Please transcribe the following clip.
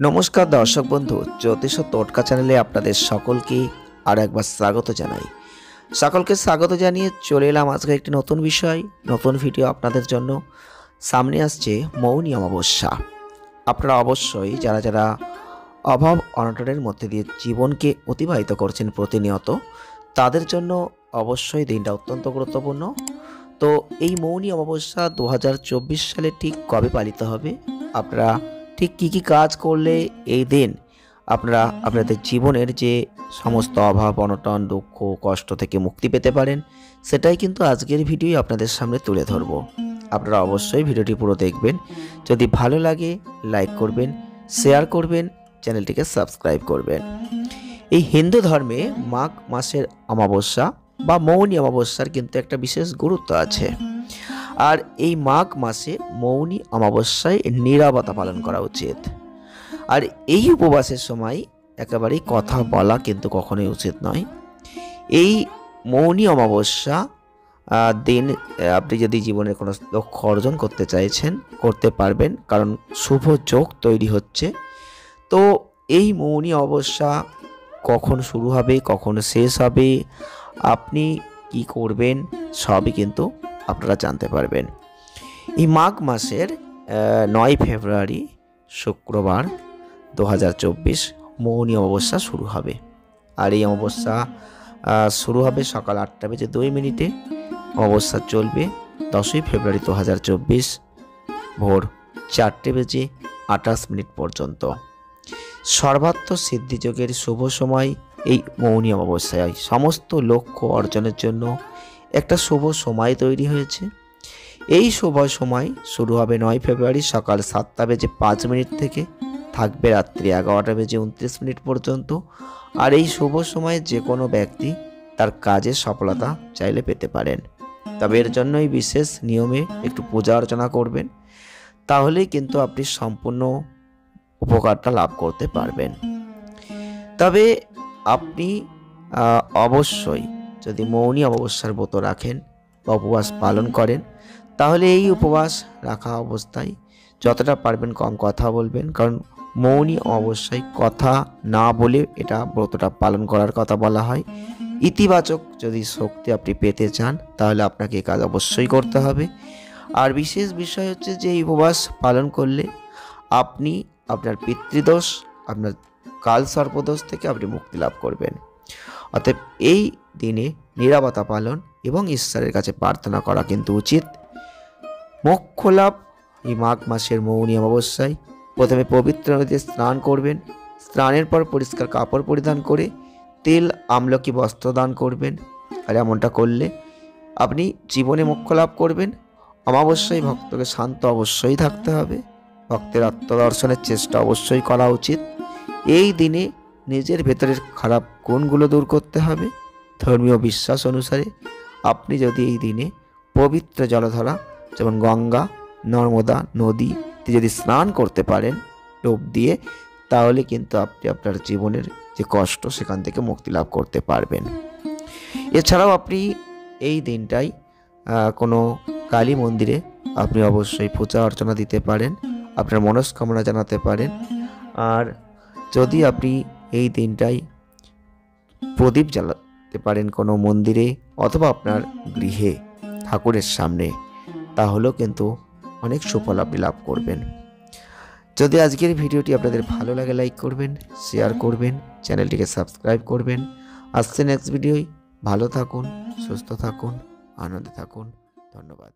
নমস্কার দর্শক বন্ধু, জ্যোতিষ টোটকা চ্যানেলে আপনাদের সকলকে আর একবার স্বাগত জানাই। সকলকে স্বাগত জানিয়ে চলে এলাম আজকে একটি নতুন বিষয়, নতুন ভিডিও আপনাদের জন্য। সামনে আসছে মৌনী অমাবস্যা। আপনারা অবশ্যই যারা যারা অভাব অনটনের মধ্যে দিয়ে জীবনকে অতিবাহিত করছেন প্রতিনিয়ত, তাদের জন্য অবশ্যই দিনটা অত্যন্ত গুরুত্বপূর্ণ। তো এই মৌনী অমাবস্যা 2024 সালে ঠিক কবে পালিত হবে, আপনারা ঠিক কী কী কাজ করলে এই দিন আপনারা আপনাদের জীবনের যে সমস্ত অভাব অনটন দুঃখ কষ্ট থেকে মুক্তি পেতে পারেন, সেটাই কিন্তু আজকের ভিডিও আপনাদের সামনে তুলে ধরব। আপনারা অবশ্যই ভিডিওটি পুরো দেখবেন। যদি ভালো লাগে লাইক করবেন, শেয়ার করবেন, চ্যানেলটিকে সাবস্ক্রাইব করবেন। এই হিন্দু ধর্মে মাঘ মাসের অমাবস্যা বা মৌনী অমাবস্যার কিন্তু একটা বিশেষ গুরুত্ব আছে। আর এই মাঘ মাসে মৌনী অমাবস্যায় নীরবতা পালন করা উচিত। আর এই উপবাসের সময় একেবারেই কথা বলা কিন্তু কখনোই উচিত নয়। এই মৌনী অমাবস্যা দিন আপনি যদি জীবনের কোনো লক্ষ্য অর্জন করতে চাইছেন, করতে পারবেন, কারণ শুভ যোগ তৈরি হচ্ছে। তো এই মৌনী অমাবস্যা কখন শুরু হবে, কখন শেষ হবে, আপনি কি করবেন, সবই কিন্তু আপনারা জানতে পারবেন। এই মাঘ মাসের 9 ফেব্রুয়ারি শুক্রবার 2024 মৌনী অমাবস্যা শুরু হবে। আর এই অমাবস্যা শুরু হবে সকাল 8:02। অমাবস্যা চলবে 10ই ফেব্রুয়ারি 2024 ভোর 4:28 পর্যন্ত। সর্বাত্ম সিদ্ধিযোগের শুভ সময় এই মৌনী অমাবস্যায় সমস্ত লক্ষ্য অর্জনের জন্য একটা শুভ সময় তৈরি হয়েছে। এই শুভ সময় শুরু হবে 9 ফেব্রুয়ারি সকাল 7:05 থেকে, থাকবে রাত্রি 11:29 পর্যন্ত। আর এই শুভ সময়ে যে কোনো ব্যক্তি তার কাজে সফলতা চাইলে পেতে পারেন। তবে এর জন্যই বিশেষ নিয়মে একটু পূজা অর্চনা করবেন, তাহলেই কিন্তু আপনি সম্পূর্ণ উপকারটা লাভ করতে পারবেন। তবে আপনি অবশ্যই যদি মৌনী অমাবস্যার ব্রত রাখেন বা উপবাস পালন করেন, তাহলে এই উপবাস রাখা অবস্থায় যতটা পারবেন কম কথা বলবেন। কারণ মৌনী অমাবস্যায় কথা না বলে এটা ব্রতটা পালন করার কথা বলা হয়। ইতিবাচক যদি শক্তি আপনি পেতে চান, তাহলে আপনাকে এই কাজ অবশ্যই করতে হবে। আর বিশেষ বিষয় হচ্ছে যে এই উপবাস পালন করলে আপনি আপনার পিতৃদোষ, আপনার কাল সর্পদোষ থেকে আপনি মুক্তি লাভ করবেন। অতএব এই দিনে নীরবতা পালন এবং ঈশ্বরের কাছে প্রার্থনা করা কিন্তু উচিত। মোক্ষ লাভ এই মাঘ মাসের মৌনী অমাবস্যায় প্রথমে পবিত্র নদীতে স্নান করবেন। স্নানের পর পরিষ্কার কাপড় পরিধান করে তেল আমলকি বস্ত্র দান করবেন। আর এমনটা করলে আপনি জীবনে মোক্ষ লাভ করবেন। অমাবস্যায় ভক্তকে শান্ত অবশ্যই থাকতে হবে। ভক্তের আত্মদর্শনের চেষ্টা অবশ্যই করা উচিত। এই দিনে নিজের ভেতরের খারাপ গুণগুলো দূর করতে হবে। ধর্মীয় বিশ্বাস অনুসারে আপনি যদি এই দিনে পবিত্র জলধারা যেমন গঙ্গা, নর্মদা নদীতে যদি স্নান করতে পারেন ডুব দিয়ে, তাহলে কিন্তু আপনি আপনার জীবনের যে কষ্ট সেখান থেকে মুক্তি লাভ করতে পারবেন। এছাড়াও আপনি এই দিনটাই কোনো কালী মন্দিরে আপনি অবশ্যই পূজা অর্চনা দিতে পারেন, আপনার মনস্কামনা জানাতে পারেন। আর যদি আপনি এই দিনটাই প্রদীপ জ্বালাতে পারেন কোনো মন্দিরে অথবা আপনার গৃহে ঠাকুরের সামনে, তাহলেও কিন্তু অনেক সুফল আপনি লাভ করবেন। যদি আজকের ভিডিওটি আপনাদের ভালো লাগে লাইক করবেন, শেয়ার করবেন, চ্যানেলটিকে সাবস্ক্রাইব করবেন। আসছে নেক্সট ভিডিওয়। ভালো থাকুন, সুস্থ থাকুন, আনন্দে থাকুন। ধন্যবাদ।